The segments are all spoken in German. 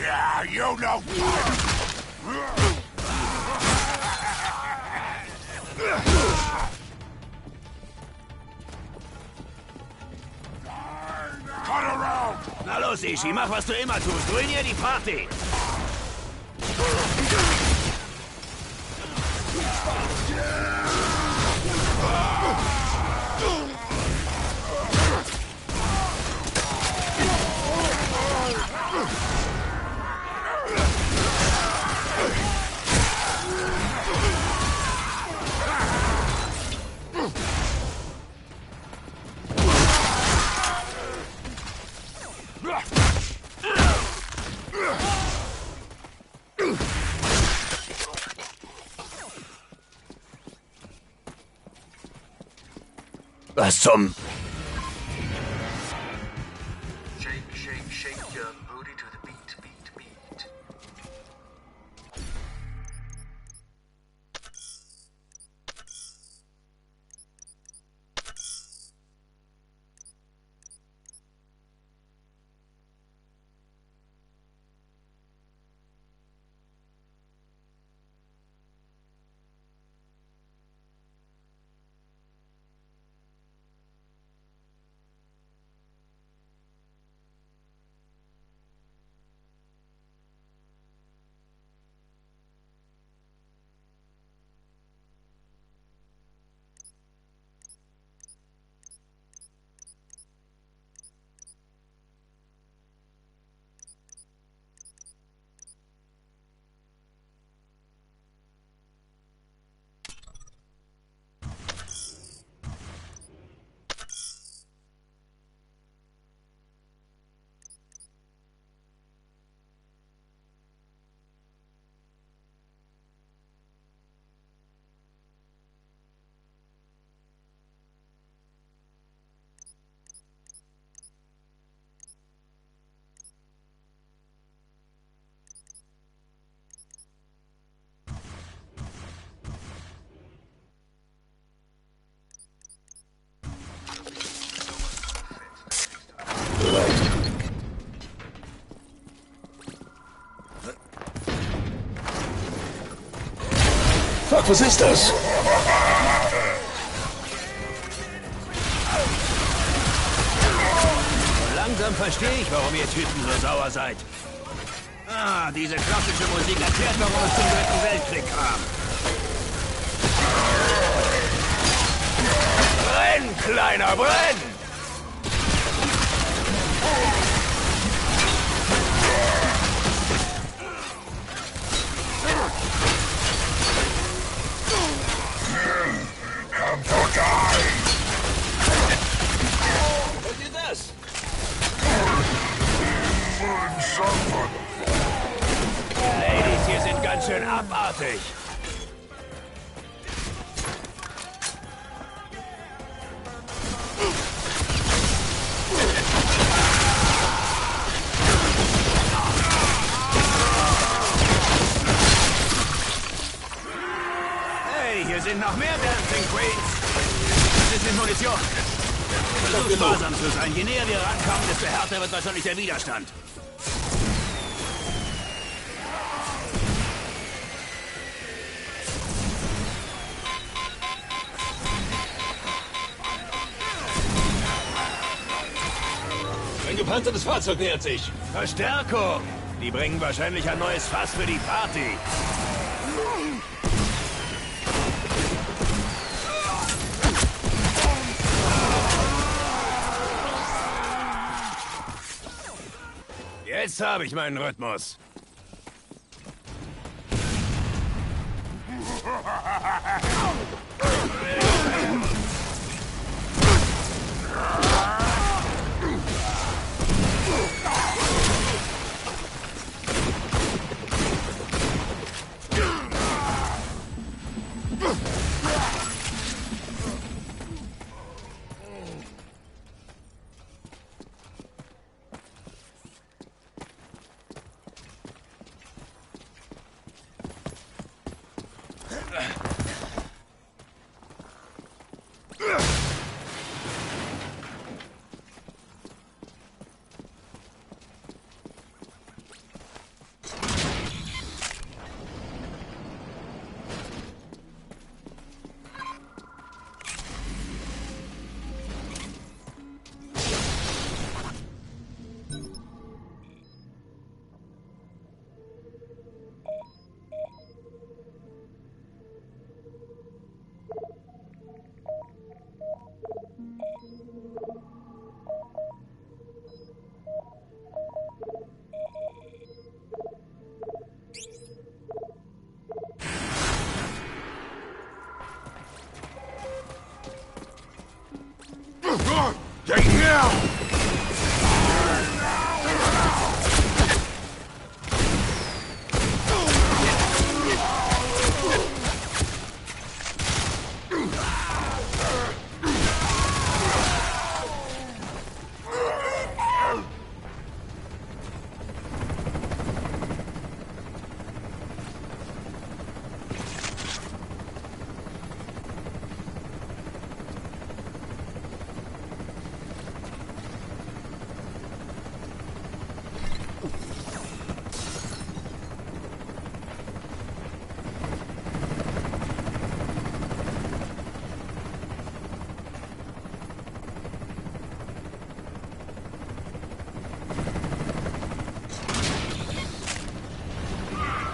Yeah, you know Cut around! Na los, Ishi, mach, was du immer tust. Ruinier die Party! Was zum... Shake, shake, shake your booty to the beat, beat, beat. Fuck, was ist das? Langsam verstehe ich, warum ihr Typen so sauer seid. Ah, diese klassische Musik erklärt, warum es zum Dritten Weltkrieg kam. Brenn, Kleiner, brenn! Come to die! Hört ihr das? Ladies, hier sind ganz schön abartig. Hey, hier sind noch mehr Dancing Queens. Das ist mit Munition. Versuch sparsam zu sein. Je näher wir rankommen, desto härter wird wahrscheinlich der Widerstand. Ein gepanzertes Fahrzeug nähert sich. Verstärkung! Die bringen wahrscheinlich ein neues Fass für die Party. Jetzt habe ich meinen Rhythmus.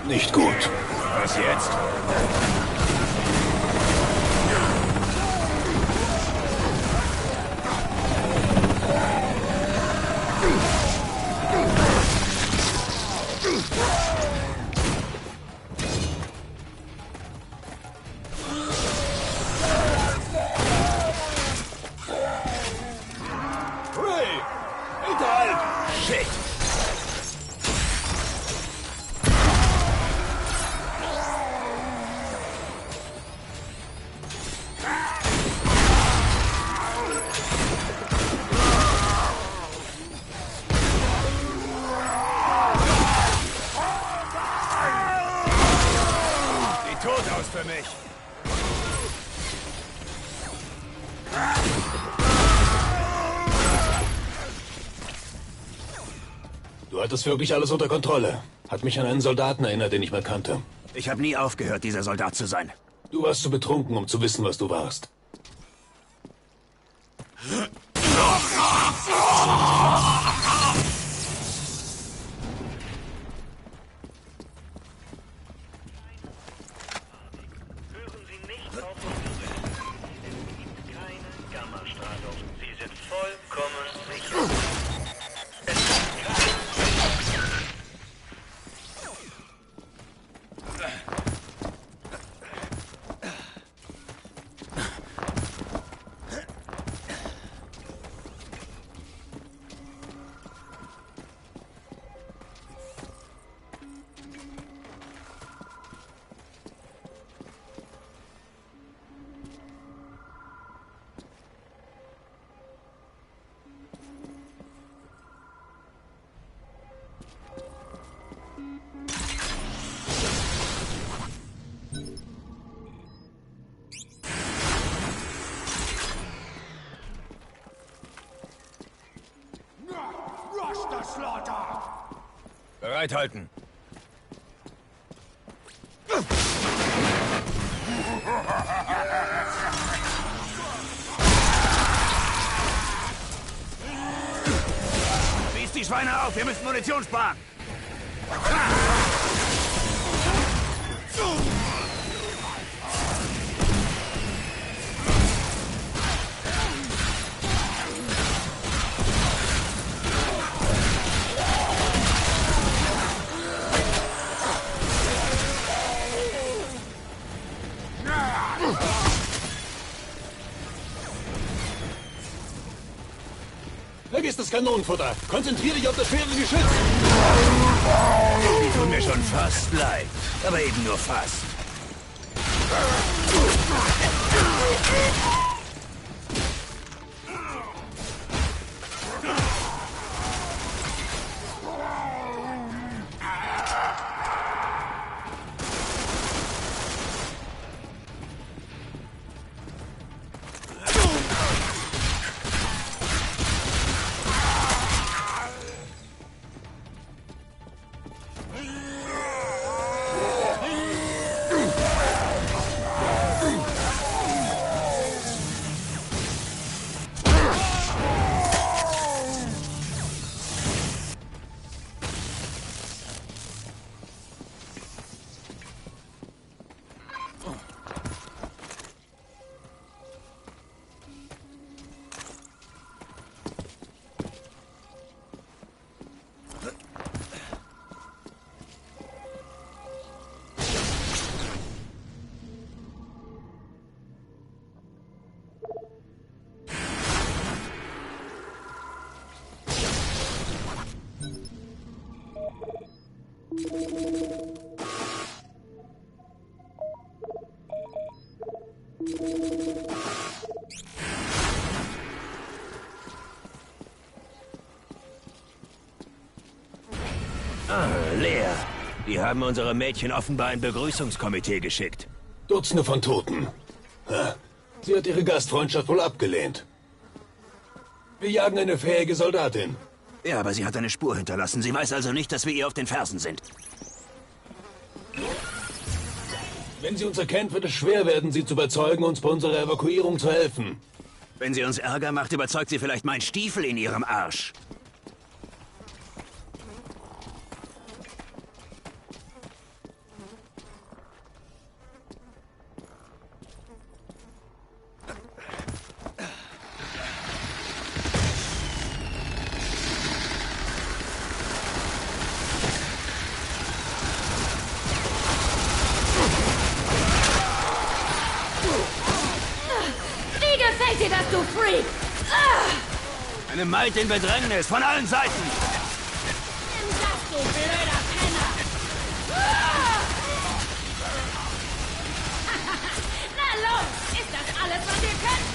Nicht gut. Was jetzt? Ray! Hinterhalt! Shit! Sieht tot aus für mich. Du hattest wirklich alles unter Kontrolle. Hat mich an einen Soldaten erinnert, den ich mal kannte. Ich habe nie aufgehört, dieser Soldat zu sein. Du warst zu betrunken, um zu wissen, was du warst. Hören Sie nicht auf unsere Wellen. Es gibt keine Gammastrahlung. Sie sind vollkommen sicher. Es gibt keine... Rush the slaughter! Bereithalten. Spieß die Schweine auf, wir müssen Munition sparen. Vergiss das Kanonenfutter. Konzentriere dich auf das schwere Geschütz. Die tun mir schon fast leid, aber eben nur fast. Leer. Die haben unsere Mädchen offenbar ein Begrüßungskomitee geschickt. Dutzende von Toten. Ha. Sie hat ihre Gastfreundschaft wohl abgelehnt. Wir jagen eine fähige Soldatin. Ja, aber sie hat eine Spur hinterlassen. Sie weiß also nicht, dass wir ihr auf den Fersen sind. Wenn sie uns erkennt, wird es schwer werden, sie zu überzeugen, uns bei unserer Evakuierung zu helfen. Wenn sie uns Ärger macht, überzeugt sie vielleicht meinen Stiefel in ihrem Arsch. Wie gefällt dir das, du Freak? Eine Maid in Bedrängnis, von allen Seiten. Nimm das, du blöder Penner! Na los, ist das alles, was ihr könnt?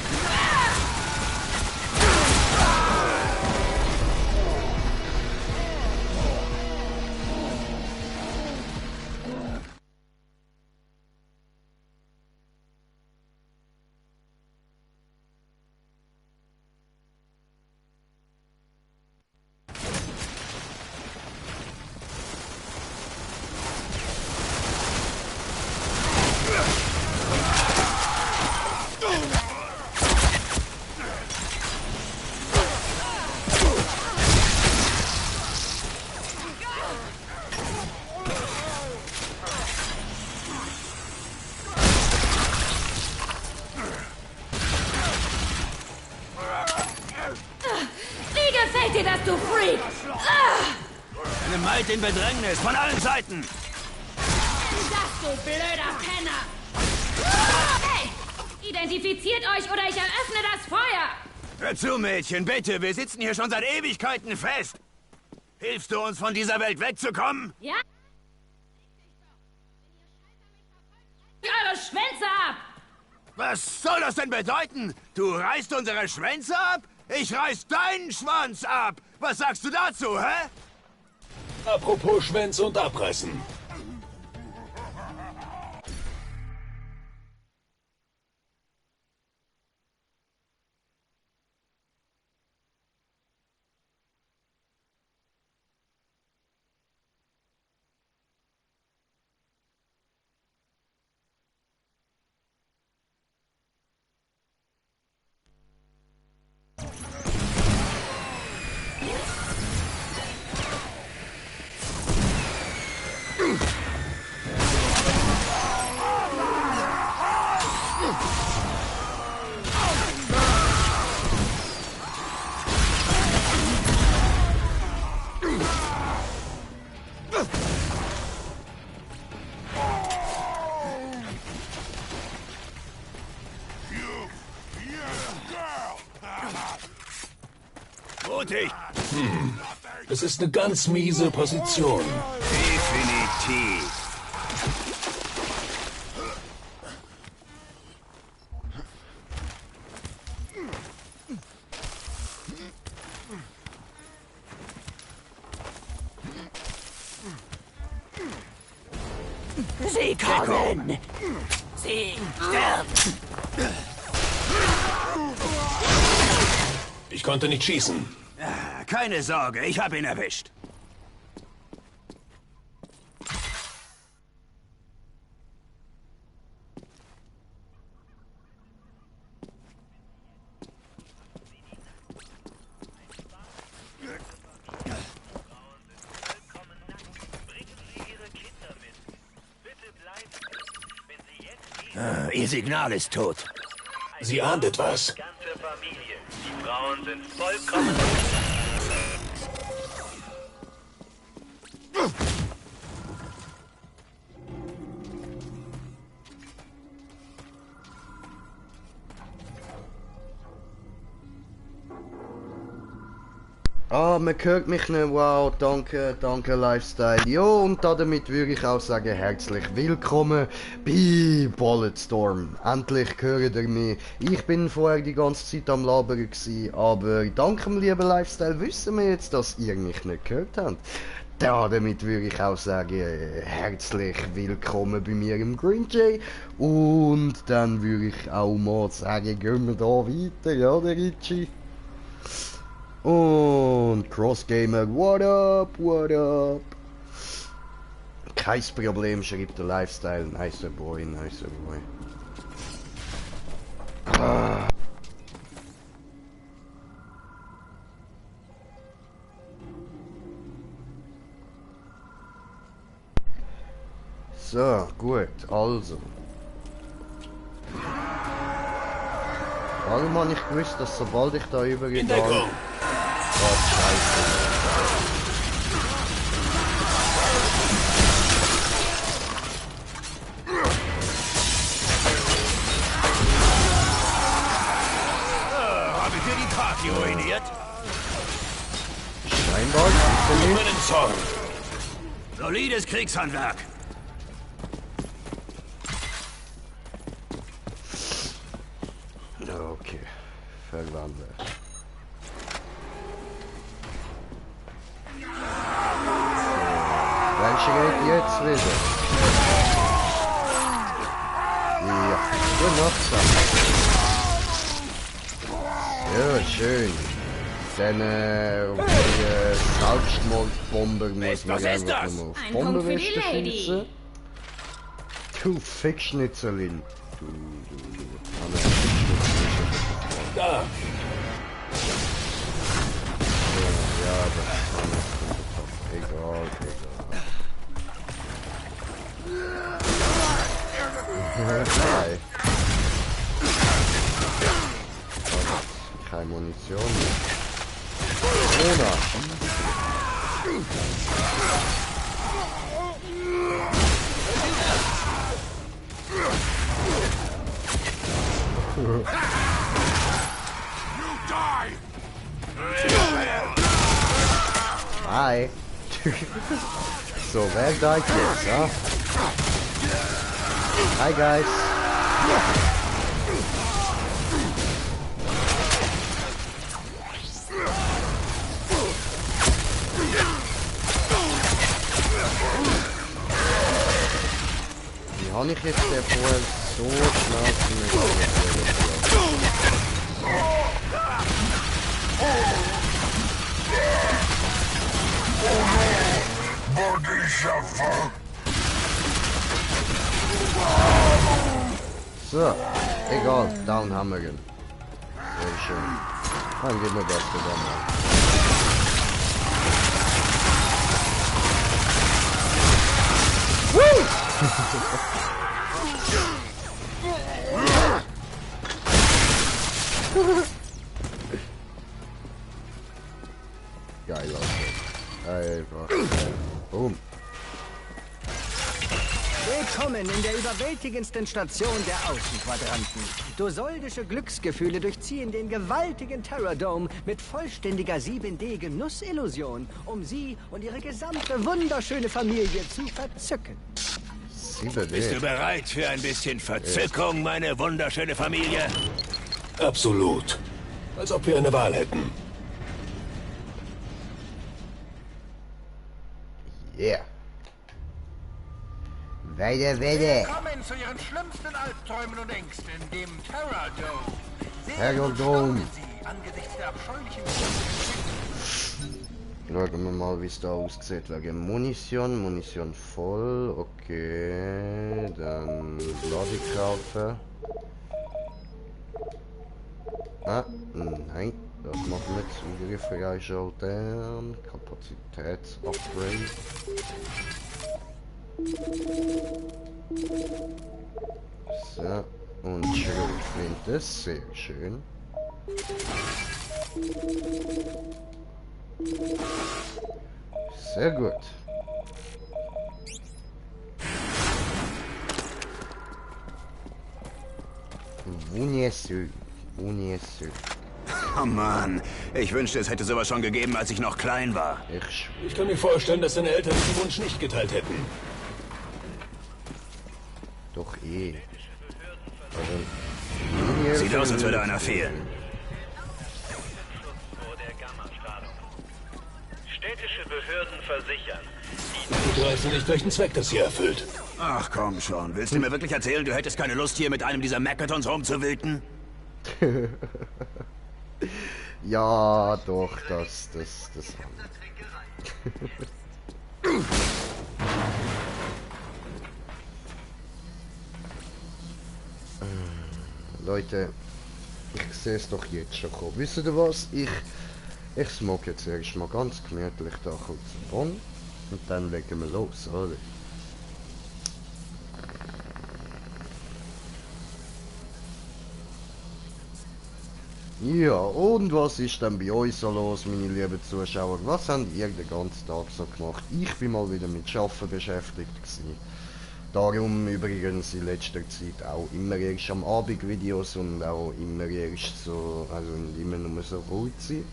Wie gefällt dir das, du Freak? Eine Maid in Bedrängnis, von allen Seiten. Nimm das, du blöder Penner! Hey! Identifiziert euch oder ich eröffne das Feuer! Hör zu, Mädchen, bitte. Wir sitzen hier schon seit Ewigkeiten fest. Hilfst du uns, von dieser Welt wegzukommen? Ja? Eure Schwänze ab! Was soll das denn bedeuten? Du reißt unsere Schwänze ab? Ich reiß deinen Schwanz ab. Was sagst du dazu, hä? Apropos Schwänze und Abreißen. Mutig. Es ist eine ganz miese Position. Definitiv. Sie kommen! Sie sterben! Ich konnte nicht schießen. Keine Sorge, ich habe ihn erwischt. Ihr Signal ist tot. Sie ahnt etwas. Ganze Familie. Die Frauen sind vollkommen... Ah, man hört mich nicht. Wow, danke, danke Lifestyle. Ja, und damit würde ich auch sagen, herzlich willkommen bei Bulletstorm. Endlich hört ihr mich. Ich bin vorher die ganze Zeit am Labern gewesen, aber dank dem lieben Lifestyle wissen wir jetzt, dass ihr mich nicht gehört habt. Damit würde ich auch sagen, herzlich willkommen bei mir im Green Jay. Und dann würde ich auch mal sagen, gehen wir da weiter, ja, der Richie. Und Crossgamer, what up, what up? Kein Problem, schreibt der Lifestyle. Nicer boy, nicer boy. Ah. So, gut, also. Vor allem habe ich gewusst, dass sobald ich da übergehe... Oh, Scheiße. Habe ich dir die Party ruiniert? Scheinbar, Über den Zorn. Solides Kriegshandwerk. Okay, verwandelt. Welche geht jetzt wieder? Ja, gute Nacht zusammen. Ja, schön. Dann die Selbstmordbomber muss man einfach nur auf Ein Punkt für die Bomberreste Lady. schießen. Du Fickschnitzelin. Du. Da! Ja, das kann ich. Egal. Nein. Keine Munition. Oder? Hi. So, wer died jetzt, ja? Hi, guys. Wie habe ich jetzt den vorher so schnell zu mir So, egal, down haben wir ihn. Sehr schön. Dann geben wir das wieder mal. Geil, Leute. Einfach. Boom. Willkommen in der überwältigendsten Station der Außenquadranten. Dosoldische Glücksgefühle durchziehen den gewaltigen Terrordome mit vollständiger 7D-Genussillusion, um Sie und Ihre gesamte wunderschöne Familie zu verzücken. 7D. Bist du bereit für ein bisschen Verzückung, meine wunderschöne Familie? Absolut. Als ob wir eine Wahl hätten. Yeah. Weiter. Willkommen zu Ihren schlimmsten Albträumen und Ängsten, dem Terrordome. Terrordome. Sie angesichts der abscheulichen... Schauen wir mal, wie es da aussieht. Wegen Munition voll. Okay, dann Lobby kaufen. Ah, nein, das machen wir Zugriff freischalten. Kapazitätsupgrade. So, und Schrotflinte, sehr schön. Sehr gut. Wunderschön. Oh Mann, ich wünschte, es hätte sowas schon gegeben, als ich noch klein war. Ich kann mir vorstellen, dass deine Eltern diesen Wunsch nicht geteilt hätten. Doch eh. Sieht aus, als würde einer fehlen. Vor der Gammastrahlung. Städtische Behörden versichern. Ich begreife nicht, welchen Zweck das hier erfüllt. Ach komm schon, willst du mir wirklich erzählen, du hättest keine Lust, hier mit einem dieser Megatons rumzuwilden? Ja, doch, das. Leute, ich sehe es doch jetzt schon kommen. Wisst ihr was? Ich smoke jetzt erst mal ganz gemütlich da kurz Bon und dann legen wir los, oder? Ja, und was ist denn bei euch so los, meine lieben Zuschauer? Was habt ihr den ganzen Tag so gemacht? Ich bin mal wieder mit Arbeiten beschäftigt gewesen. Darum übrigens in letzter Zeit auch immer erst am Abend Videos und auch immer erst so, also immer nur so ruhig sein.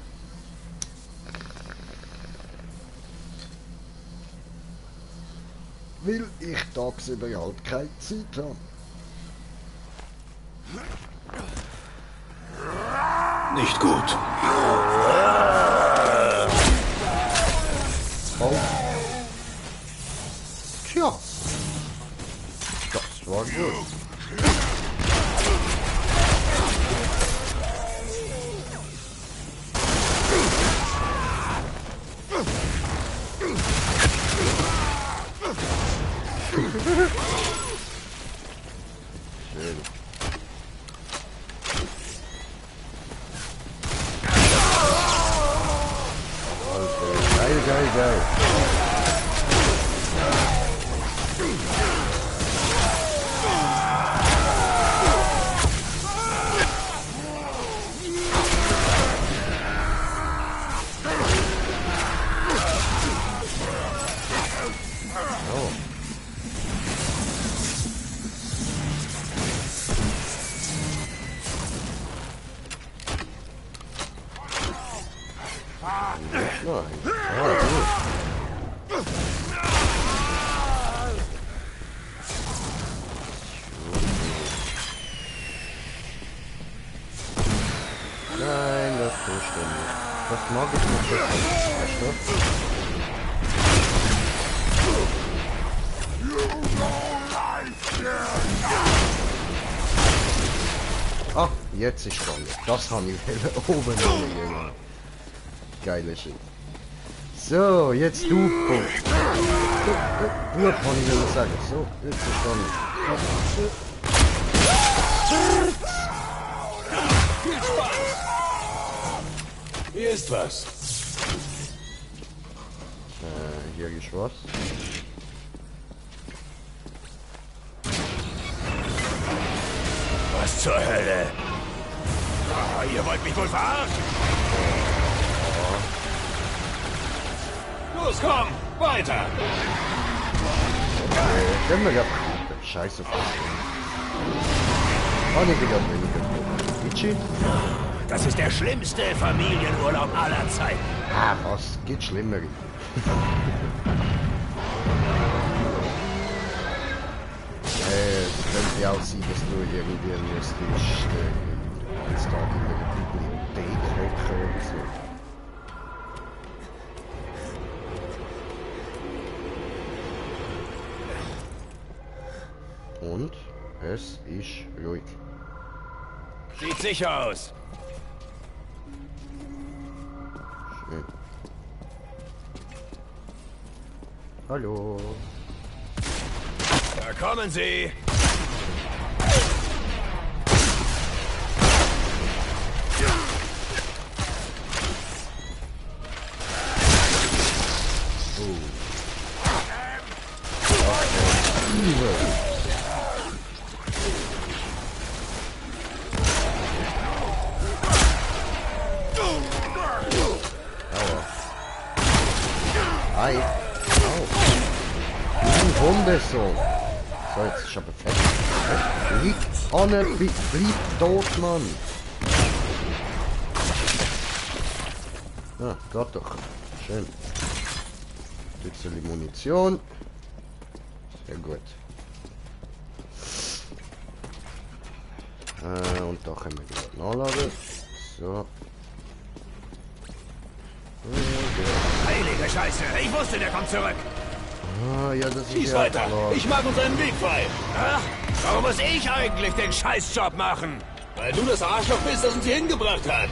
Weil ich tagsüber halt keine Zeit habe. Nicht gut. Oh. Tja. Das war gut. Schön. Geil. Oh. Nein, das tust du nicht. Das mag ich nicht. Weißt du? Ah, jetzt ist spannend. Das habe ich oben ohne. Geile Shit. So, jetzt du. Gut, kann ich nur sagen. So, jetzt ist spannend. Hier ist was. Hier ist was. Was zur Hölle? Oh, ihr wollt mich wohl verarschen? Los, komm, weiter. Können wir ja Scheiße vorstellen. Oh, nicht wieder weniger. Itchy? Das ist der schlimmste Familienurlaub aller Zeiten. Ah, was? Geht schlimmer. Es könnte ja auch sein, dass du irgendwie müsstest einen Tag in der Bibliothek hocken oder so. Und es ist ruhig. Sieht sicher aus. Schön. Hallo. Da kommen sie. Hi. Au. Ein Hundesohn. So, jetzt ist aber fertig. Liegt an, bleib tot, Mann. Ah, geht doch. Schön. Bisschen Munition. Sehr gut. Und da können wir gerade nachladen. So. Heilige Scheiße, ich wusste, der kommt zurück. Ah, ja, das ist Schieß ja weiter. klar. Ich mag unseren Weg frei. Ach, warum muss ich eigentlich den Scheißjob machen? Weil du das Arschloch bist, das uns hier hingebracht hat.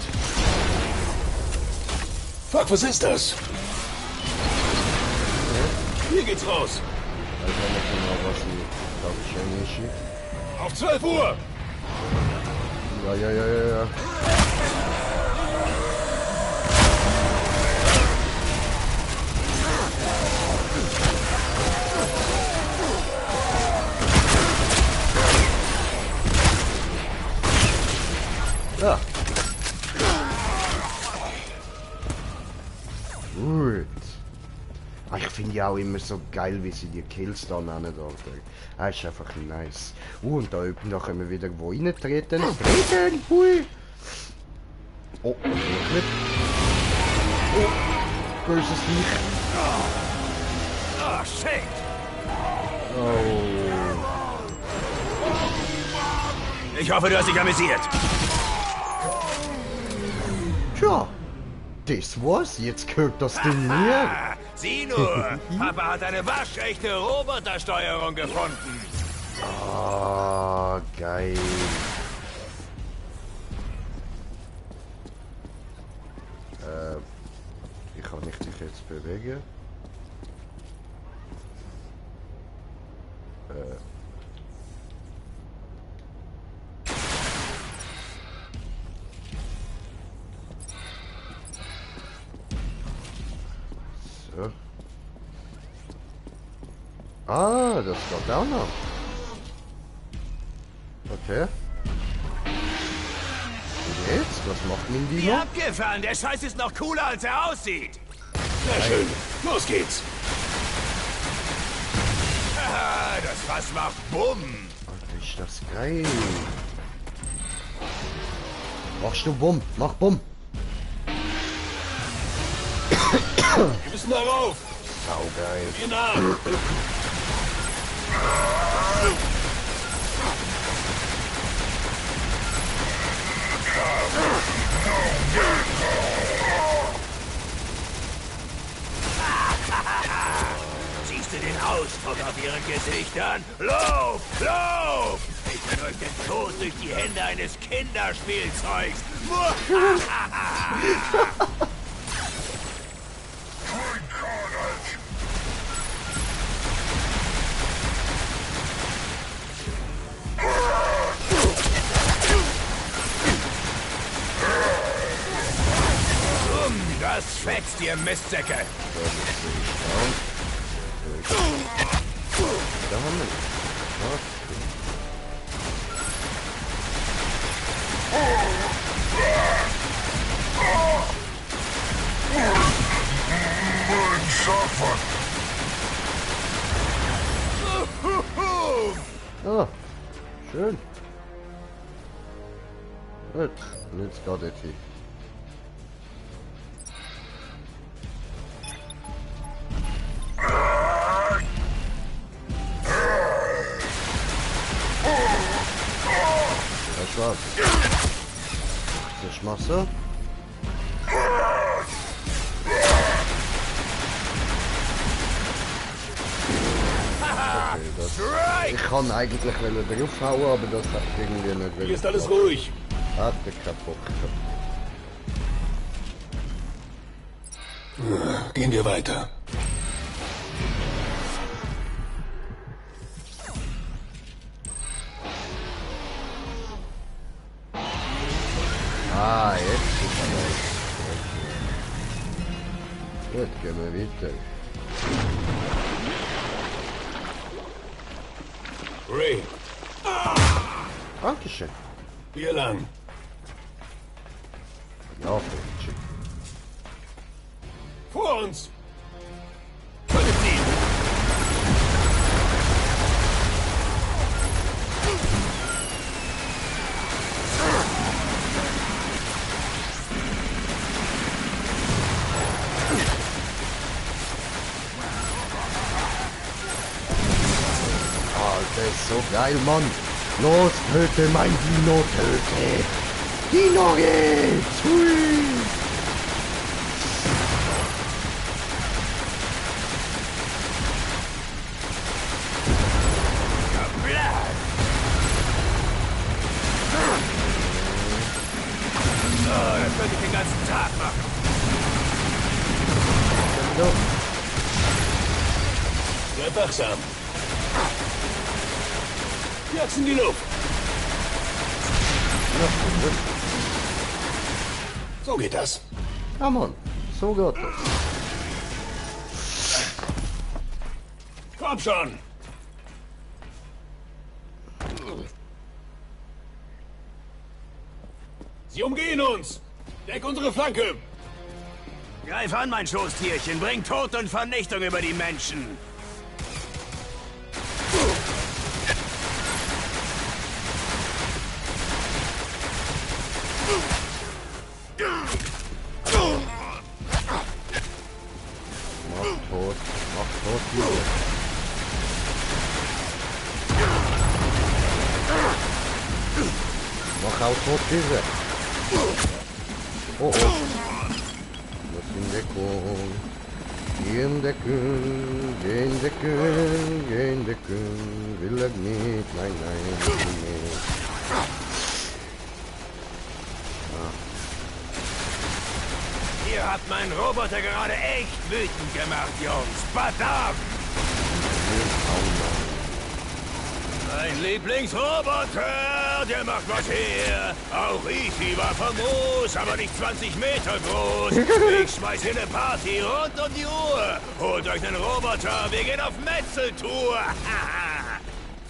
Fuck, was ist das? Hier geht's raus. Ich weiß nicht genau, was ich glaube ich ja nicht. Auf 12 Uhr. Ja. Ja. Gut. Ah, ich finde ja auch immer so geil, wie sie die Kills da nennen, Alter. Das ist einfach nice. Und da oben da können wir wieder wo reintreten. Treten! Hui! Oh, wirklich? Oh, böses Viech. Oh, shit! Oh. Ich hoffe, du hast dich amüsiert. Tja, das war's. Jetzt gehört das Ding mir. Ah, sieh nur, Papa hat eine waschechte Robotersteuerung gefunden. Ah, geil. Wie kann ich dich jetzt bewegen? So. Ah, das geht auch noch. Okay. Und jetzt? Was macht mein Wie Dino? abgefahren, der Scheiß ist noch cooler, als er aussieht. Na schön. Los geht's. Ah, das Fass macht Bumm. Alter, ist das geil. Machst du Bumm? Mach Bumm. Wir müssen darauf. Saugeil. Hier nah. Siehst du den Ausdruck auf ihren Gesichtern? Lauf! Lauf! Ich bin euch den Tod durch die Hände eines Kinderspielzeugs. Das fetzt, ihr Mistsäcke! Da haben wir ihn. Ah, schön. Gut, und jetzt geht es hier. Das war's. Das machst du? Okay, das... Ich kann eigentlich draufhauen, aber das hat irgendwie nicht Hier ist alles ruhig. Hat er keinen Bock gehabt. Gehen wir weiter. Ah, jetzt ist er weg. Gut, gehen wir weiter. Ray, Dankeschön. hier lang. Ja, Freundchen. Vor uns. Tötet sie! Geil, Mann. Los, töte mein Dino, töte. Dino geht's. Hui. Das könnte ich den ganzen Tag machen. Bleib wachsam. Jag's in die Luft. So geht das. Ja, Mann. So geht das. Komm schon. Sie umgehen uns. Deck unsere Flanke. Greif an, mein Schoßtierchen. Bring Tod und Vernichtung über die Menschen. Mach tot, Junge. Mach auch tot, diese. Oh, oh. Was in Deckung. Geh in Deckung, geh in Deckung, geh in Deckung. Will er nicht, nein, nein, will nicht. Ihr habt meinen Roboter gerade echt wütend gemacht, Jungs. Badab! Mein Lieblingsroboter, der macht was her. Auch Easy war famos, aber nicht 20 Meter groß. Ich schmeiß hier eine Party rund um die Uhr. Holt euch einen Roboter, wir gehen auf Metzeltour.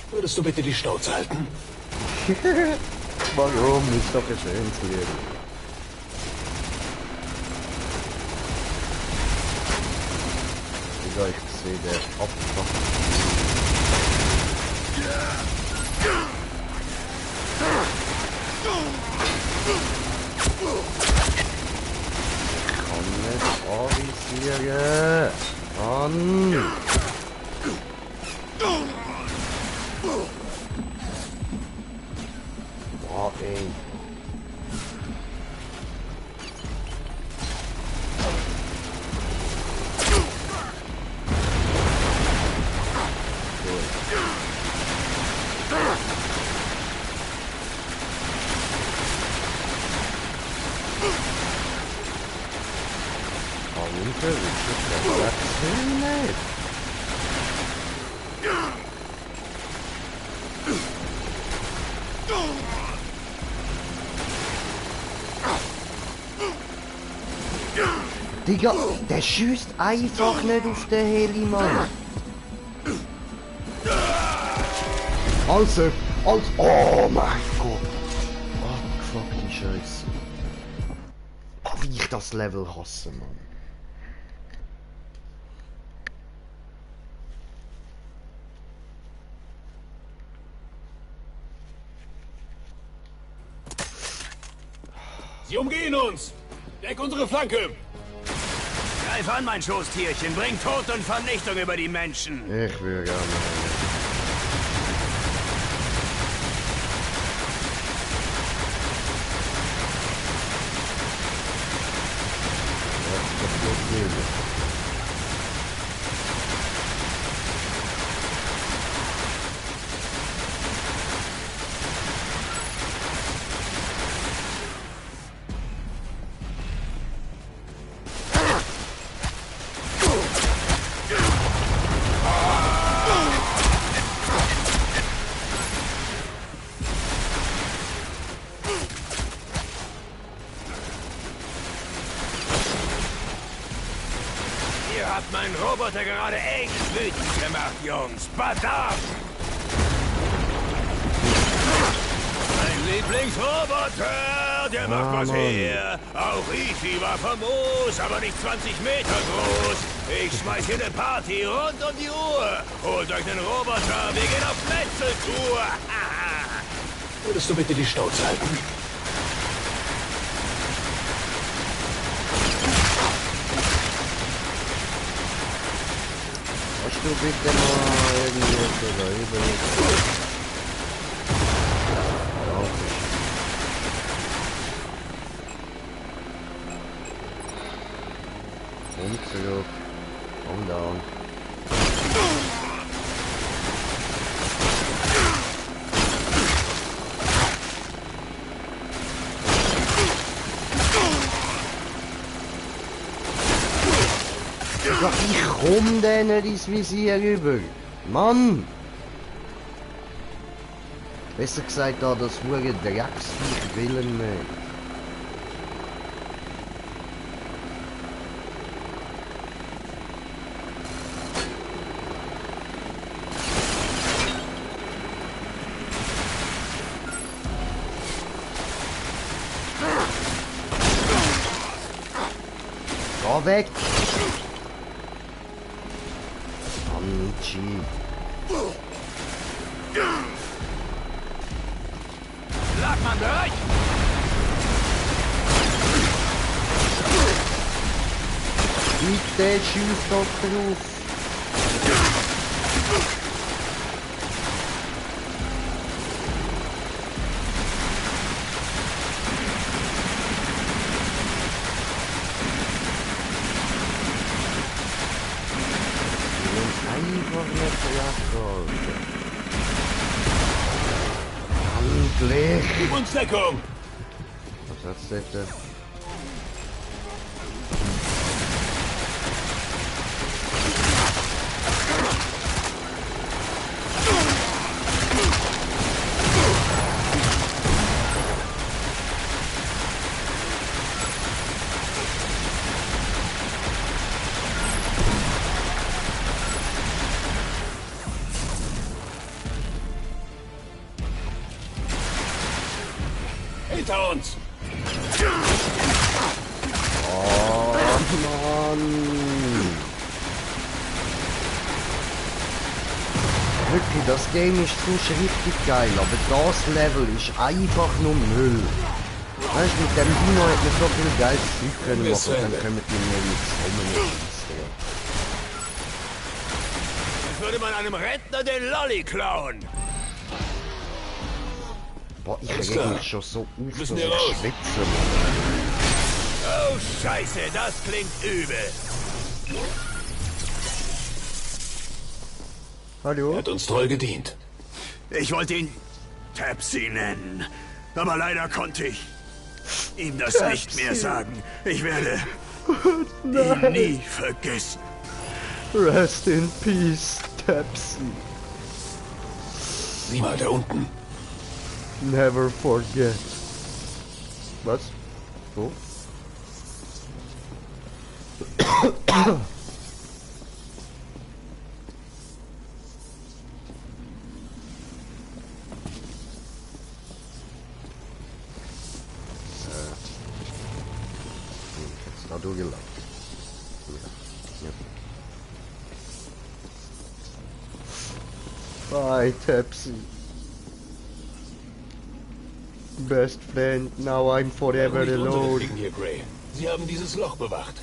Würdest du bitte die Schnauze halten? Warum? Ist doch ein schönes Leben. Ich sehe der Opfer. Ich kann nicht avisieren. Mann! Boah, ey. Digga, der schießt einfach nicht auf den Heli, Mann. Also, oh mein Gott. Oh, fucking Scheiße. Oh, wie ich das Level hasse, Mann. Sie umgehen uns. Deck unsere Flanke. Greif an, mein Schoßtierchen. Bring Tod und Vernichtung über die Menschen. Ich will gar nicht. Ihr habt meinen Roboter gerade echt wütend gemacht, Jungs. Badab! Mein Lieblingsroboter, der macht was her. Auch Easy war famos, aber nicht 20 Meter groß. Ich schmeiß hier eine Party rund um die Uhr. Holt euch einen Roboter, wir gehen auf Metzeltour. Würdest du bitte die Schnauze halten? Kannst du bitte mal irgendwie so da überlegen? Ja, ich komm denen ins Visier rüber. Mann! Besser gesagt, da das hure Drecksviech willen nicht. Geh weg! Amici. Flagmann bereit! Bitte schieß doch drauf! Einfach nicht verlassen. Endlich! Gib uns Deckung! Was hat's denn? Hinter uns! Oh Mann! Wirklich, das Game ist sonst richtig geil, aber das Level ist einfach nur Müll. Weißt du, mit dem Dino hat man so viel geiles Zeug können machen, dann kommen die mir jetzt zusammen. Als würde man einem Rentner den Lolli klauen. Boah, ich Alles reg klar. mich schon so auf, dass Müssen ich wir raus. schwitze, Mann. Oh, Scheiße, das klingt übel. Er Hallo? hat uns treu gedient. Ich wollte ihn Tapsy nennen, aber leider konnte ich ihm das nicht mehr sagen. Ich werde ihn nie vergessen. Rest in peace, Tapsy. Sieh mal, da unten. Never forget. Was? Wo? Jetzt da durchgelaufen. Ja. Bye, Tapsy. Best friend, now I'm forever Nicht unsere alone. Fliegen hier, Gray. Sie haben dieses Loch bewacht.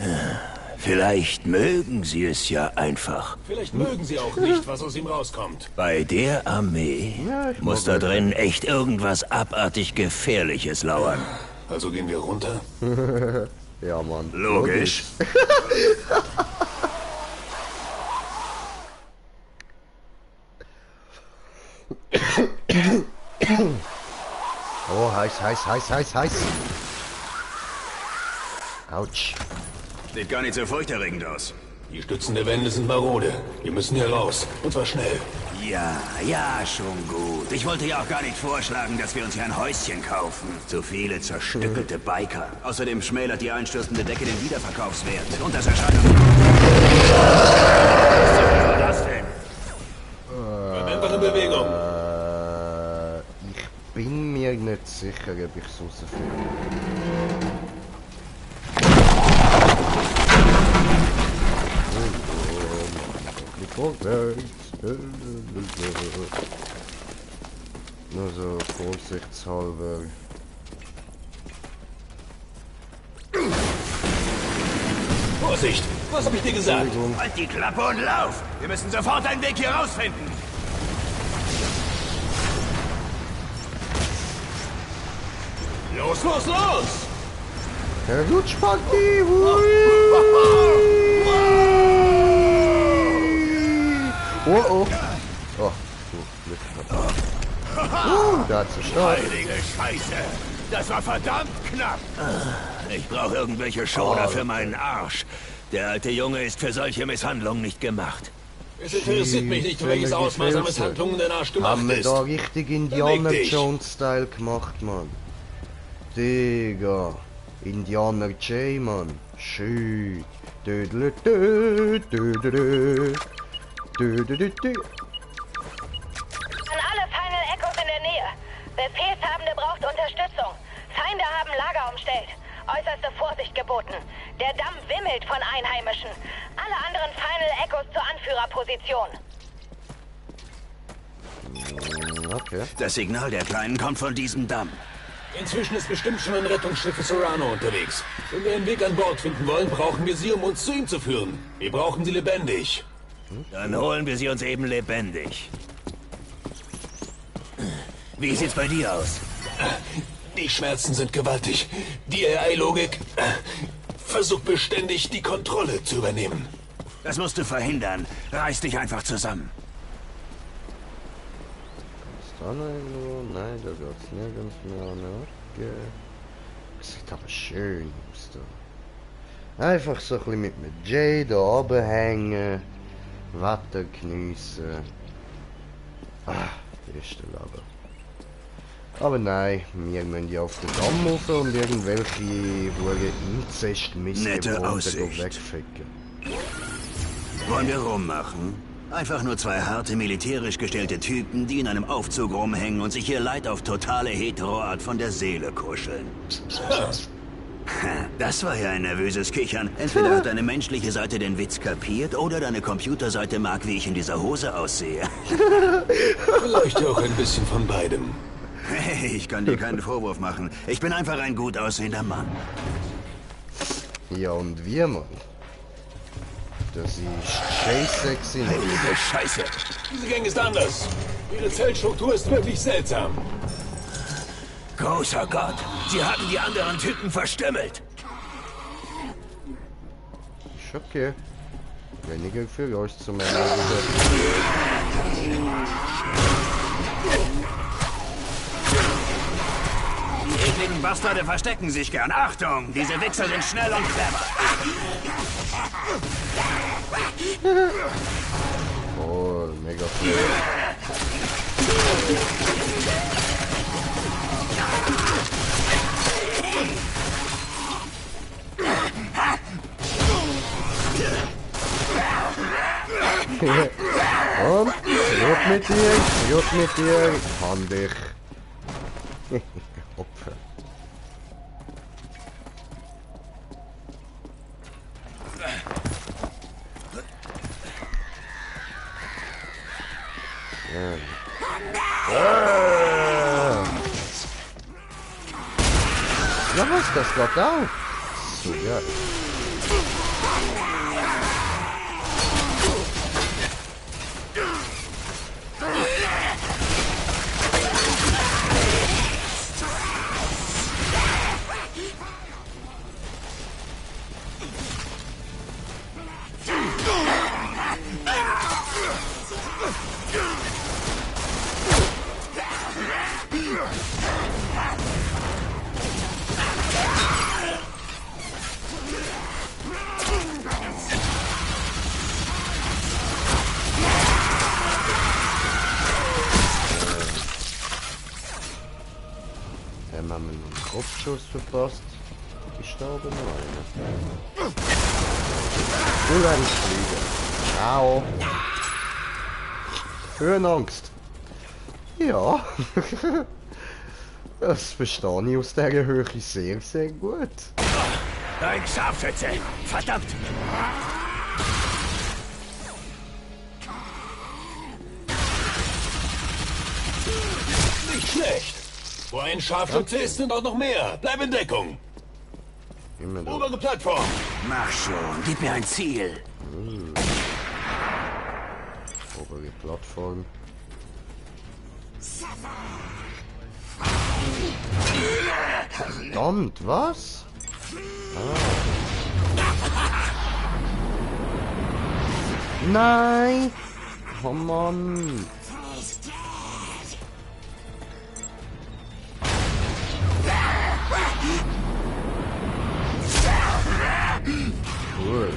Vielleicht mögen sie es ja einfach. Vielleicht mögen Sie auch nicht, was aus ihm rauskommt. Bei der Armee Ja, ich muss mag da drin echt irgendwas abartig Gefährliches lauern. Also gehen wir runter. Ja, Mann. Logisch. Oh, heiß, heiß, heiß, heiß, heiß. Autsch. Sieht gar nicht so furchterregend aus. Die Stützen der Wände sind marode. Wir müssen hier raus. Und zwar schnell. Ja, schon gut. Ich wollte ja auch gar nicht vorschlagen, dass wir uns hier ein Häuschen kaufen. Zu viele zerstückelte Biker. Außerdem schmälert die einstürzende Decke den Wiederverkaufswert. Und das Erscheinen... Was war das denn? Einfach in Bewegung. Ich bin mir nicht sicher, ob ich es rausfinde. Vorwärts. Nur so vorsichtshalber. Vorsicht! Was habe ich dir gesagt? Halt die Klappe und lauf! Wir müssen sofort einen Weg hier rausfinden! Los, los, los! Der Rutschparty! Oh oh! Oh, Glück gehabt. Da hat's gestartet. Heilige Scheiße! Das war verdammt knapp! Ich brauche irgendwelche Schoner für meinen Arsch. Der alte Junge ist für solche Misshandlungen nicht gemacht. Es interessiert mich nicht, welches Ausmaß an Misshandlungen der Arsch gemacht Haben wir ist. da richtig Indiana Jones-Style gemacht, Mann. Digga. Indianer J, Mann. Schön. Dödel, dö, dödel, dödel, dö. An alle Final Echos in der Nähe. Befehlshabende braucht Unterstützung. Feinde haben Lager umstellt. Äußerste Vorsicht geboten. Der Damm wimmelt von Einheimischen. Alle anderen Final Echos zur Anführerposition. Okay. Das Signal der Kleinen kommt von diesem Damm. Inzwischen ist bestimmt schon ein Rettungsschiff für Serrano unterwegs. Wenn wir einen Weg an Bord finden wollen, brauchen wir sie, um uns zu ihm zu führen. Wir brauchen sie lebendig. Dann holen wir sie uns eben lebendig. Wie sieht's bei dir aus? Die Schmerzen sind gewaltig. Die AI-Logik versucht beständig, die Kontrolle zu übernehmen. Das musst du verhindern. Reiß dich einfach zusammen. Ist da noch irgendwo? Nein, da geht's nirgends mehr. Okay. Das sieht aber schön aus da. Einfach so ein bisschen mit Jay da oben hängen. Wetter geniessen. Beste Leben. Aber nein, wir müssen ja auf den Damm rauf und irgendwelche hohen Inzest-Missgeburten wegficken. Wollen wir rummachen? Einfach nur zwei harte, militärisch gestellte Typen, die in einem Aufzug rumhängen und sich ihr Leid auf totale Heteroart von der Seele kuscheln. Das war ja ein nervöses Kichern. Entweder hat deine menschliche Seite den Witz kapiert oder deine Computerseite mag, wie ich in dieser Hose aussehe. Vielleicht auch ein bisschen von beidem. Hey, ich kann dir keinen Vorwurf machen. Ich bin einfach ein gut aussehender Mann. Ja, und wir, Mann? Das ist sexy. Heilige Scheiße. Diese Gang ist anders. Ihre Zellstruktur ist wirklich seltsam. Großer Gott, sie haben die anderen Typen verstümmelt. Ist okay. Weniger für euch zu melden. Die ekligen Bastarde verstecken sich gern. Achtung, diese Wichser sind schnell und clever. Oh, mega cool. Und, gut mit dir, gut mit dir, kann dich. Opfer. Ja, was, das geht auch. So, ja. Haben wir einen Kopfschuss verpasst. Gestorben einer. Du lernst fliegen. Ciao. Höhenangst. Ja. Das verstehe ich aus dieser Höhe sehr, sehr gut. Ein Scharfschütze! Verdammt! Nicht schlecht. Wo ein Scharfschütze ist, sind auch noch mehr. Bleib in Deckung. Immer da. Obere Plattform. Mach schon, gib mir ein Ziel. Obere Plattform. Verdammt, was? Nein! Oh Mann! Cool.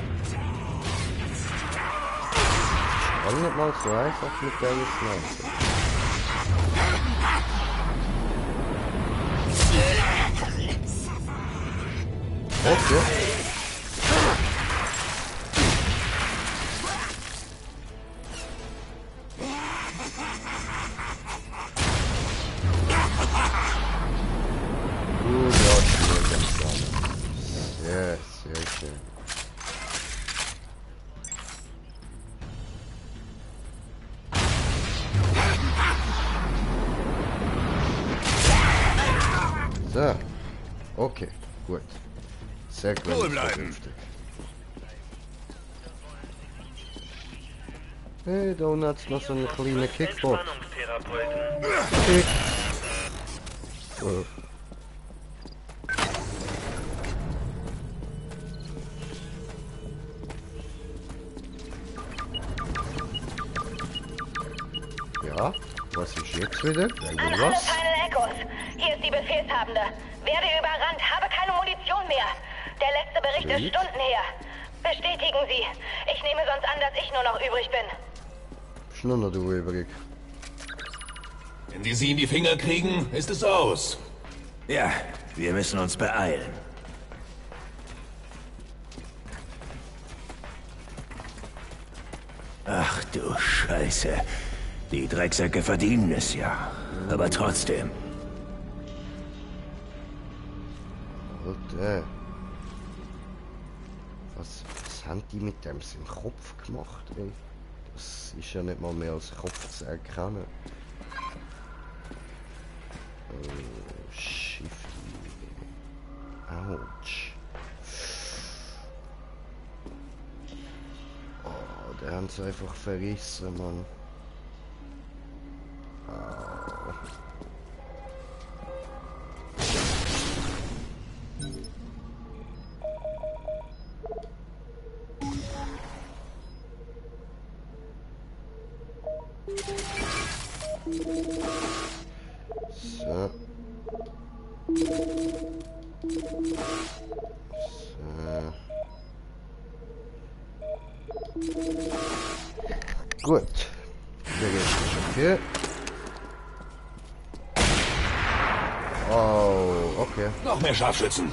gar nicht mal so einfach mit der Sniper. Okay. Sehr schön. So. Okay, gut. Sehr gut. Ruhe bleiben. Hey, da unten hat's noch so einen kleinen Kickbox. Entspannungstherapeuten. Kick. Oh. Ja, was ist jetzt wieder? An alle Final Echos. Hier ist die Befehlshabende. Werde überrannt, habe keine Munition mehr. Der letzte Bericht ist Stunden her. Bestätigen Sie. Ich nehme sonst an, dass ich nur noch übrig bin. Ist nur noch du übrig. Wenn wir sie in die Finger kriegen, ist es aus. Ja, wir müssen uns beeilen. Ach du Scheiße. Die Drecksäcke verdienen es ja. Aber trotzdem. Alter. Was haben die mit dem im Kopf gemacht, ey? Das ist ja nicht mal mehr als Kopf zu erkennen. Shifty. Autsch. Oh, der haben sie einfach verrissen, Mann. Au. So. Gut. Der Rest ist okay. Oh, okay. Noch mehr Scharfschützen.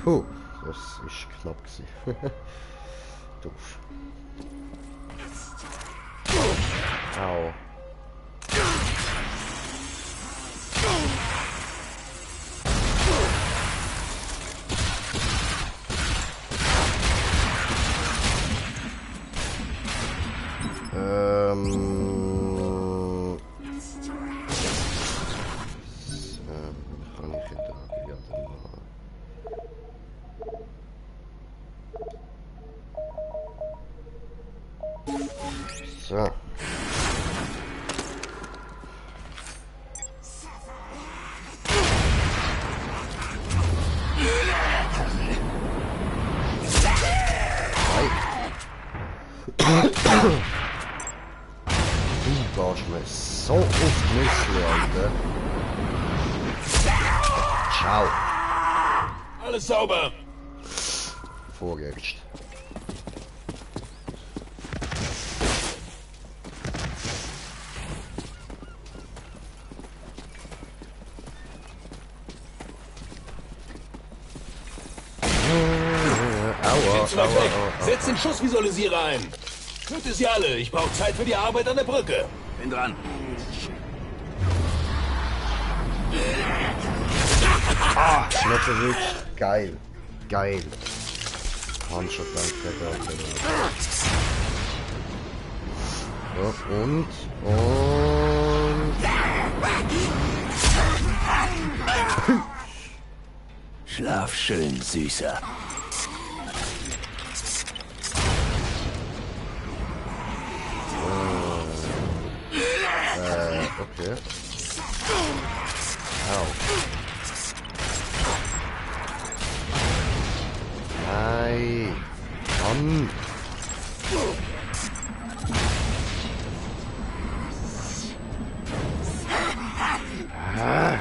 Puh, das ist knapp gewesen. Doof. Au. Kann ich da ja mal. So. Du gehst mir so auf die Nüsse, Alter. Ciao. Alles sauber. Vorgerst. Jetzt weit weg. Setz den Schussvisualisierer ein. Töte sie alle. Ich brauche Zeit für die Arbeit an der Brücke. Bin dran. Ah, nicht verrückt. Geil. Geil. Handshot danke. So, und. Schlaf schön, Süßer. Okay. Au. Nein. Mann. Ah.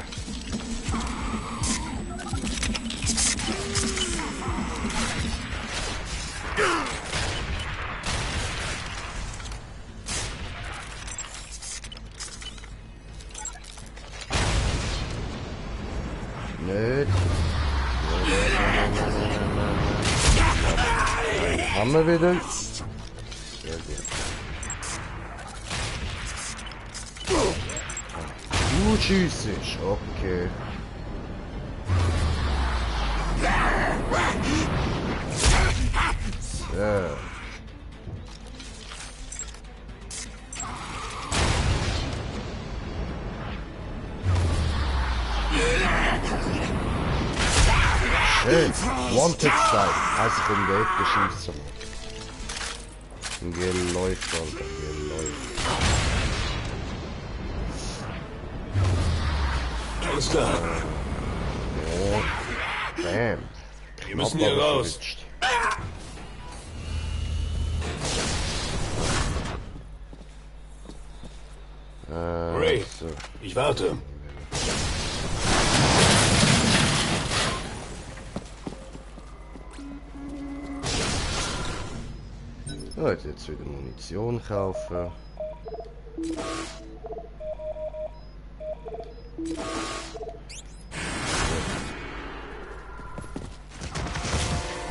Nicht. Haben wir wieder? Sehr gut. Du schießt, okay. So. Schön. Wanted Style. Also vom Geld geschießen. Geläuft, Alter. Geläuft. Alles klar. Oh. Bam. Wir müssen hier raus. Ray, So. ich warte. Ja, jetzt wieder Munition kaufen.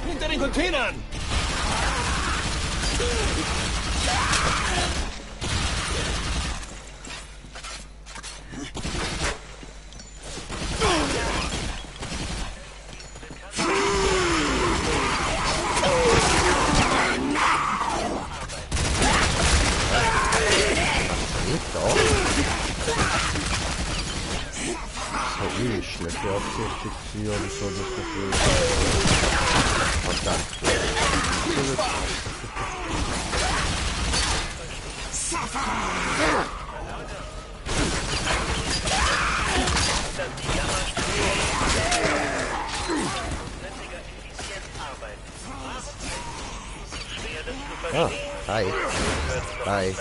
Hinter den Containern! Schlecht beabsichtigt hier, habe ich so das Gefühl. Verdammt. Ah, hi. Hi.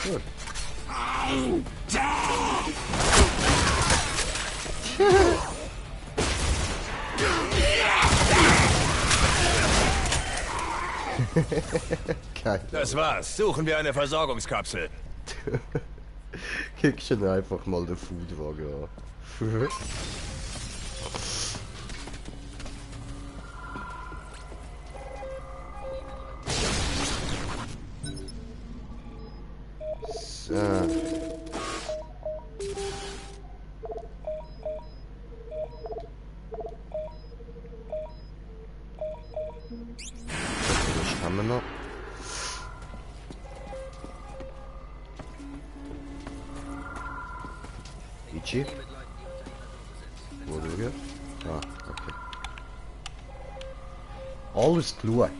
Gut. Geil. Das war's. Suchen wir eine Versorgungskapsel. Kick schon einfach mal den Foodwagen an. So. Was haben wir noch? Ichi? Wo sind wir? Ah, okay. Alles klar.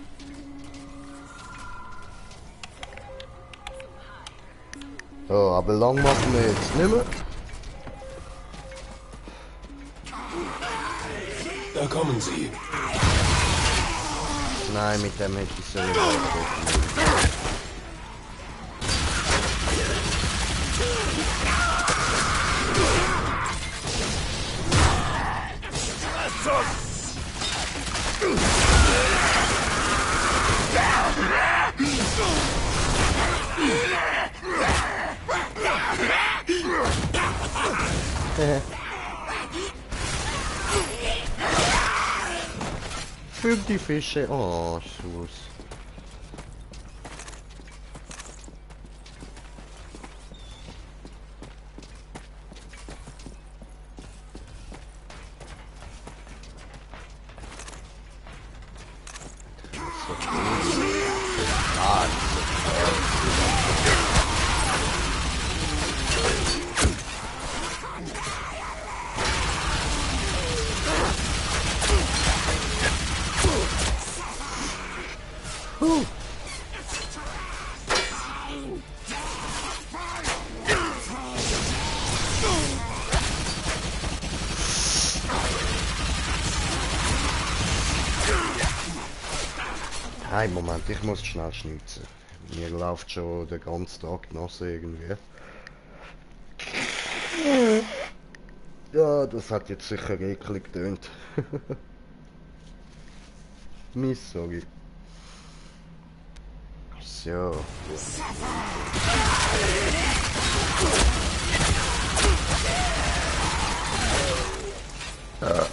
So, aber lang machen wir jetzt nicht mehr. Da kommen sie. Nein, mit dem hätte ich so nicht. Für die Fische. Oh, Schuss. Hey, Moment, ich muss schnell schnitzen. Mir läuft schon der ganze Tag die Nase irgendwie. Ja, das hat jetzt sicher eklig getönt. Sorry. So. Ja.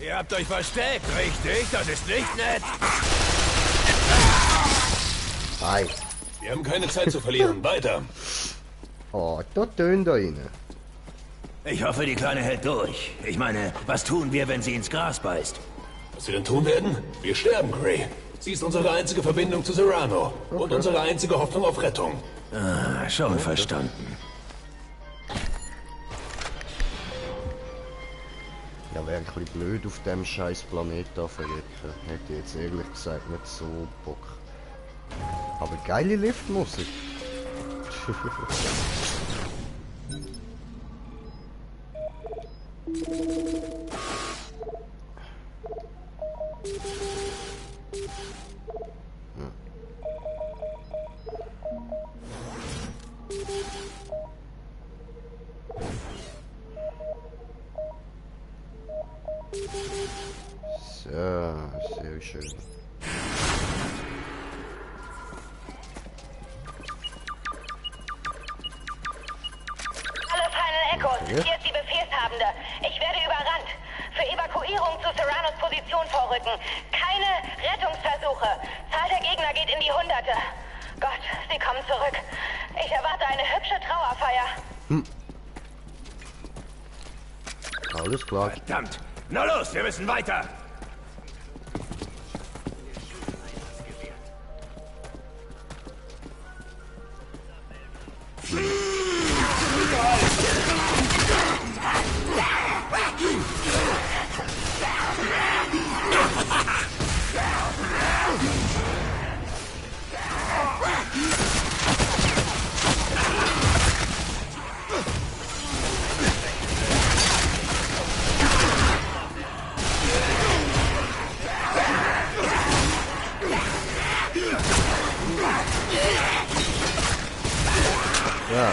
Ihr habt euch versteckt, richtig? Das ist nicht nett. Hi. Wir haben keine Zeit zu verlieren. Weiter. Oh, da tönt da rein. Ich hoffe, die Kleine hält durch. Ich meine, was tun wir, wenn sie ins Gras beißt? Was wir denn tun werden? Wir sterben, Gray. Sie ist unsere einzige Verbindung zu Serrano. Und unsere einzige Hoffnung auf Rettung. Ah, schon verstanden. Ja, wäre ein bisschen blöd auf dem scheiß Planet da verrecken. Hätte ich jetzt ehrlich gesagt nicht so Bock. Aber geile Liftmusik. So, sehr schön. Alle Final Echos, hier ist die Befehlshabende. Ich werde überrannt. Für Evakuierung zu Serranos Position vorrücken. Keine Rettungsversuche. Zahl der Gegner geht in die Hunderte. Gott, sie kommen zurück. Ich erwarte eine hübsche Trauerfeier. Alles klar. Verdammt! Na los, wir müssen weiter! Ja.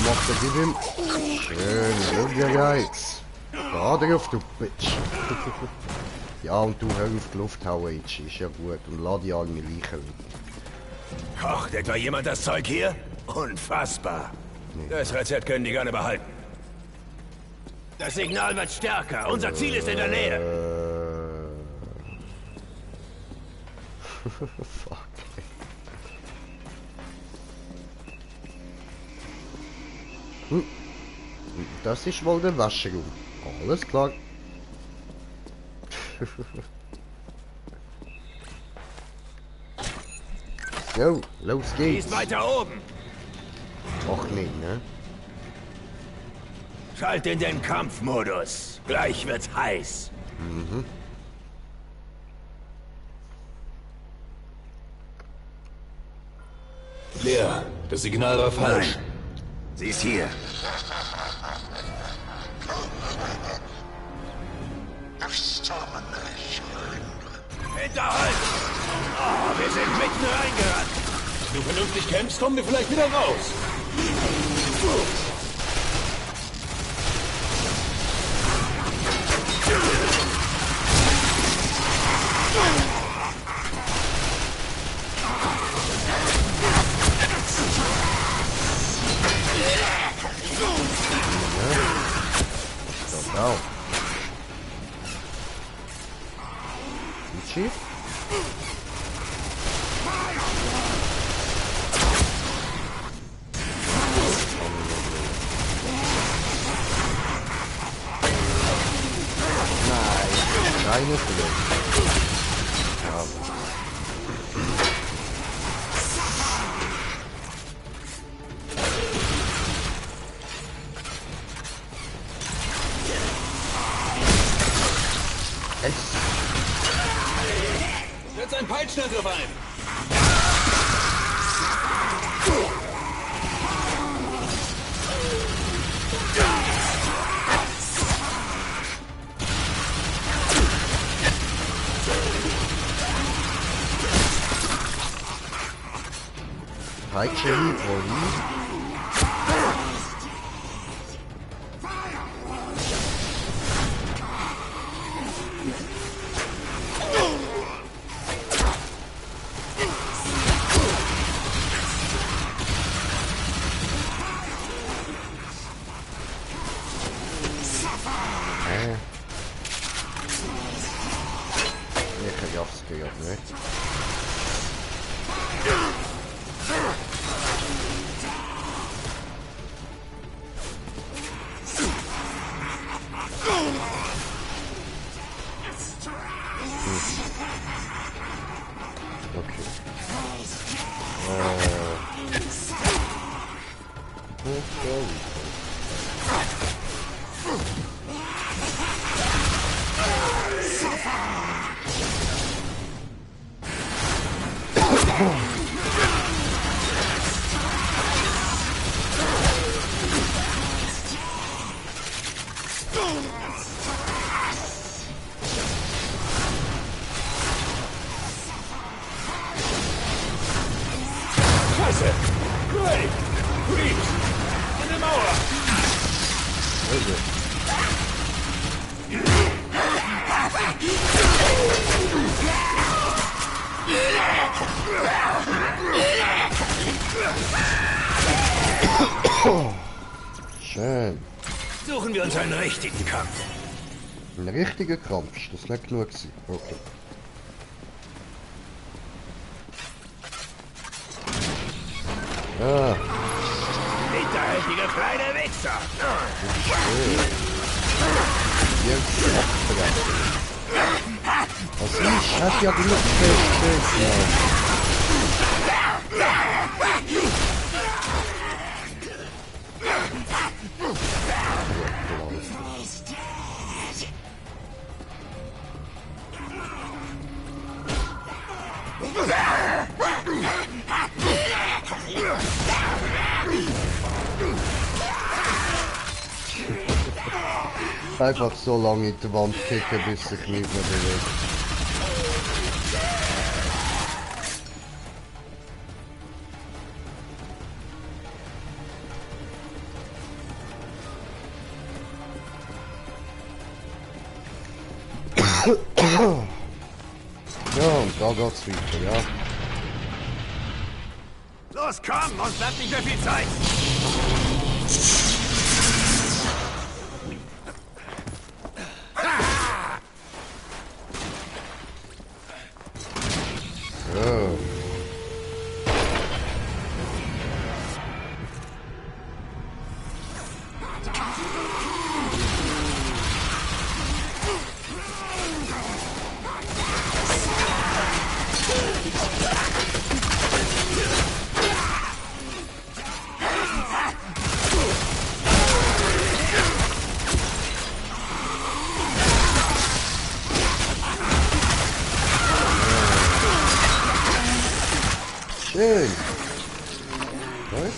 Macht er die ihm. Schön, schau dir Geiz. Da drauf, du Bitch. Ja, und du hör auf die Luft hauen, Itchy. Ist ja gut. Und lade die alle Leichen weg. Kocht etwa jemand das Zeug hier? Unfassbar. Das Rezept können die gerne behalten. Das Signal wird stärker. Unser Ziel ist in der Nähe. Fuck. Das ist wohl der Waschraum. Alles klar. So, los Die geht's. ist weiter oben. Ach nee, ne? Schalt in den Kampfmodus. Gleich wird's heiß. Mhm. Leer, das Signal war falsch. Nein. Sie ist hier. Hinterhalt! Oh, wir sind mitten reingerannt. Wenn du vernünftig kämpfst, kommen wir vielleicht wieder raus. Genau. Itchy? keine Frage. Ja. Setz einen Peitschnagriff ein! Peitsche Librori. Lekker jasje op, hè? Okay. Scheiße! Gray! Reeves! An der Mauer! Schön. Suchen wir uns einen richtigen Kampf. Ein richtiger Kampf, ist das nicht genug gewesen? Okay. Ja. Hinterhältige kleine Wichser! Was ist? Hat ja genug festgestellt. Einfach so lange in die Wand kicken, bis sich nicht mehr bewegt. Ja, und da geht's weiter, ja. Los, komm, uns bleibt nicht mehr viel Zeit! Oh. Schön. Was?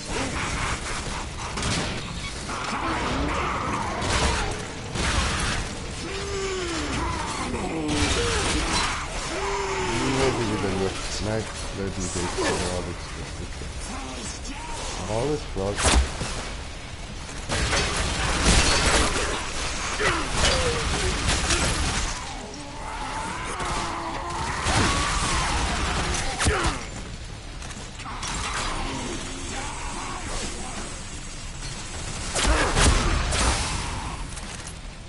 Nein, alles klar.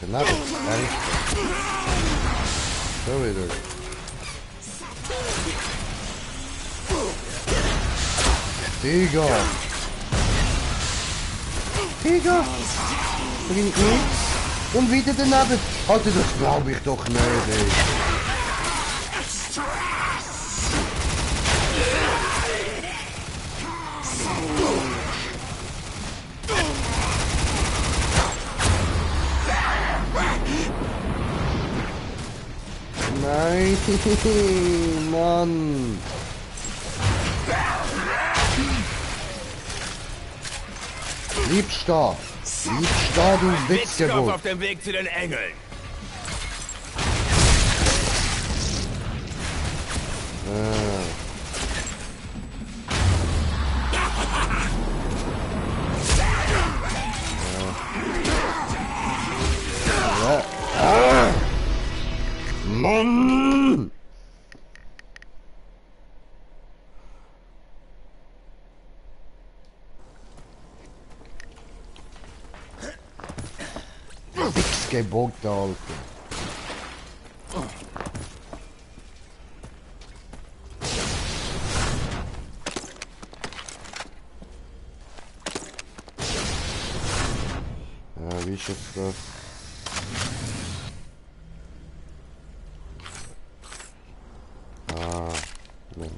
Genau, so wieder. Tiger! Tiger! Bringt nichts! Und wieder daneben. Alter, das glaube ich doch nicht, ey. Nein, Mann. Bleib stehen. Bleib stehen, du Witzkopf Witzgeburt. auf dem Weg zu den Engeln. Mann! Wichsgeburt, Alter. Ja, wie ist jetzt das? Ah, nein.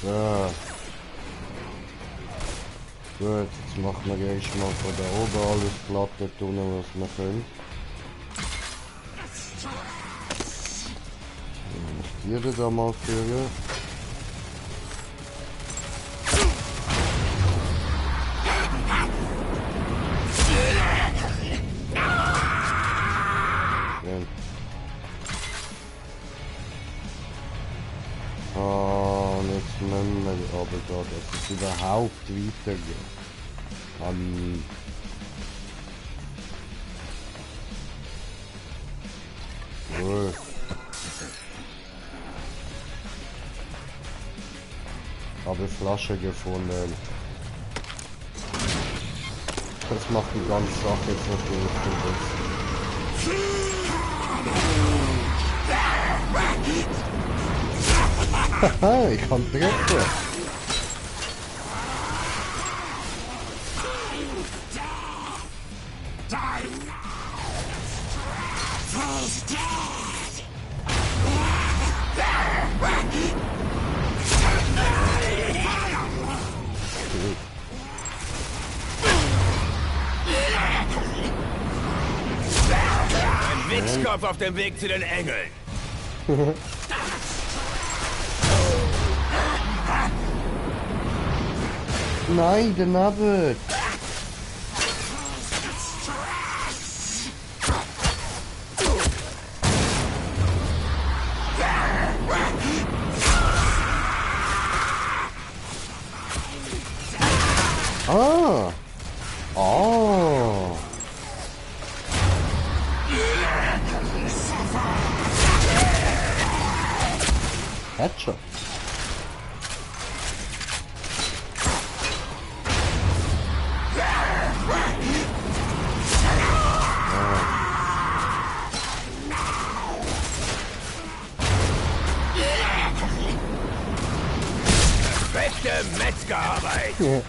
So. Gut, jetzt machen wir erst mal von da oben alles platt tun, was wir können. Ich muss da mal führen. Schön. Und jetzt müssen wir aber da, dass es überhaupt weitergeht. Gut. Habe Flasche gefunden. Das macht die ganze Sache jetzt natürlich viel besser. Haha, ich kann treffen. Ein Wichskopf auf dem Weg zu den Engeln. Nein, daneben. Ah. Oh. Headshot. Beste Metzgerarbeit. Ja.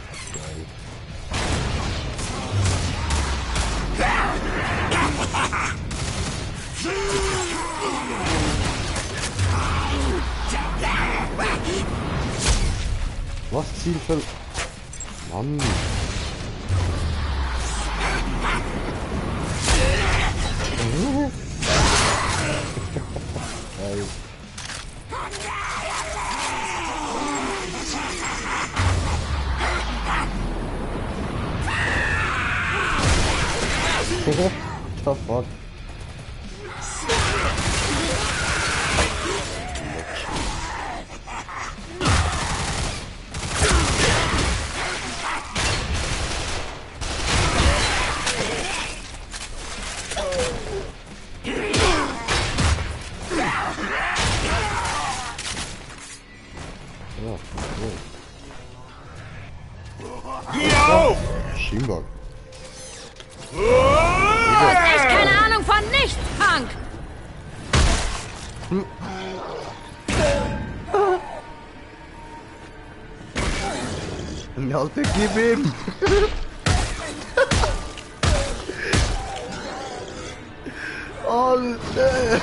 Was Zielfeld? Mann. Geil. The fuck? scheinbar. Du hast echt keine Ahnung von nichts, Punk! Alter, gib ihm! Alter!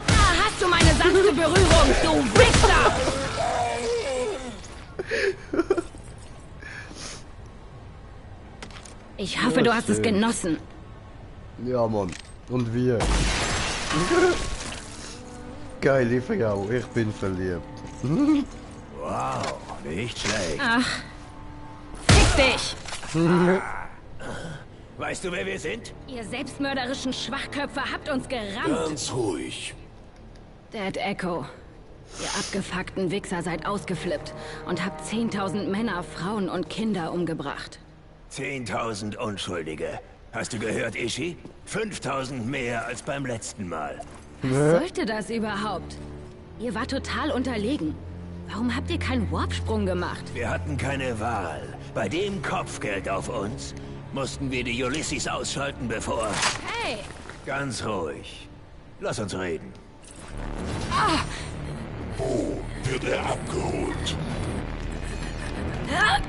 Da hast du meine sanfte Berührung, du Wichser! Ich hoffe, du hast es genossen. Ja, Mann. Und wir? Geile Frau, ich bin verliebt. Wow, nicht schlecht. Ach, fick dich! Weißt du, wer wir sind? Ihr selbstmörderischen Schwachköpfe habt uns gerammt. Ganz ruhig. Dead Echo. Ihr abgefuckten Wichser seid ausgeflippt und habt 10.000 Männer, Frauen und Kinder umgebracht. 10.000 Unschuldige. Hast du gehört, Ishi? 5.000 mehr als beim letzten Mal. Was sollte das überhaupt? Ihr wart total unterlegen. Warum habt ihr keinen Warpsprung gemacht? Wir hatten keine Wahl. Bei dem Kopfgeld auf uns mussten wir die Ulysses ausschalten, bevor... Hey! Ganz ruhig. Lass uns reden. Wo wird er abgeholt?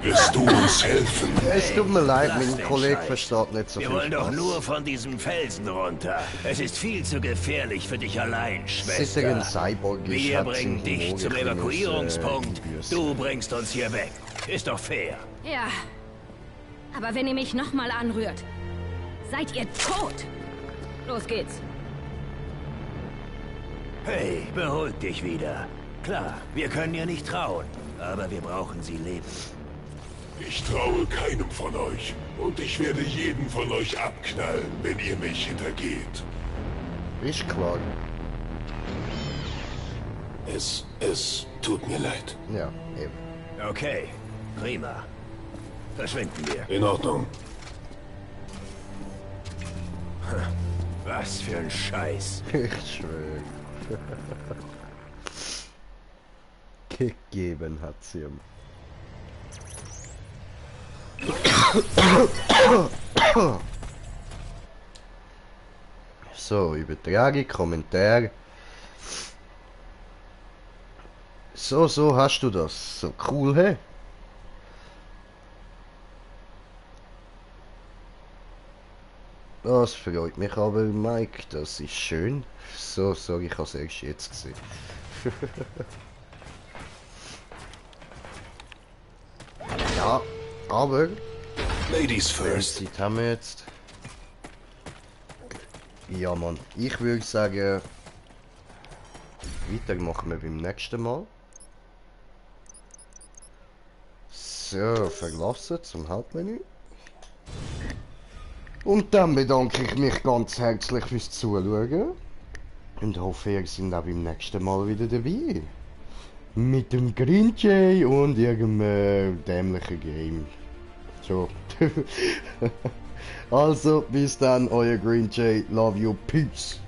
Wirst du uns helfen? Es tut mir leid, Lass mein den Kollege Scheiß. versteht nicht so Wir viel wollen doch Spaß. nur von diesem Felsen runter. Es ist viel zu gefährlich für dich allein, Ist er ein Schwester. Cyborg? Wir bringen dich zum Evakuierungspunkt. Du bringst uns hier weg. Ist doch fair. Ja. Aber wenn ihr mich nochmal anrührt, seid ihr tot. Los geht's. Hey, beruhig dich wieder. Klar, wir können ihr nicht trauen, aber wir brauchen sie leben. Ich traue keinem von euch. Und ich werde jeden von euch abknallen, wenn ihr mich hintergeht. Ist klar. Es tut mir leid. Ja, eben. Okay, prima. Verschwinden wir. In Ordnung. Was für ein Scheiß. Ich schwöre. Kick geben hat sie ihm. So, Übertragung, Kommentar. So hast du das. So cool, hä? Das freut mich aber, Mike. Das ist schön. So, sorry, ich habe es erst jetzt gesehen. Ja, aber... Ladies first. Zeit haben wir jetzt. Ja, Mann. Ich würde sagen... Weiter machen wir beim nächsten Mal. So, verlassen zum Hauptmenü. Und dann bedanke ich mich ganz herzlich fürs Zuschauen. Und hoffe, ihr seid auch beim nächsten Mal wieder dabei. Mit dem Green Jay und irgendeinem dämlichen Game. So. Also, bis dann, euer Green Jay. Love you. Peace.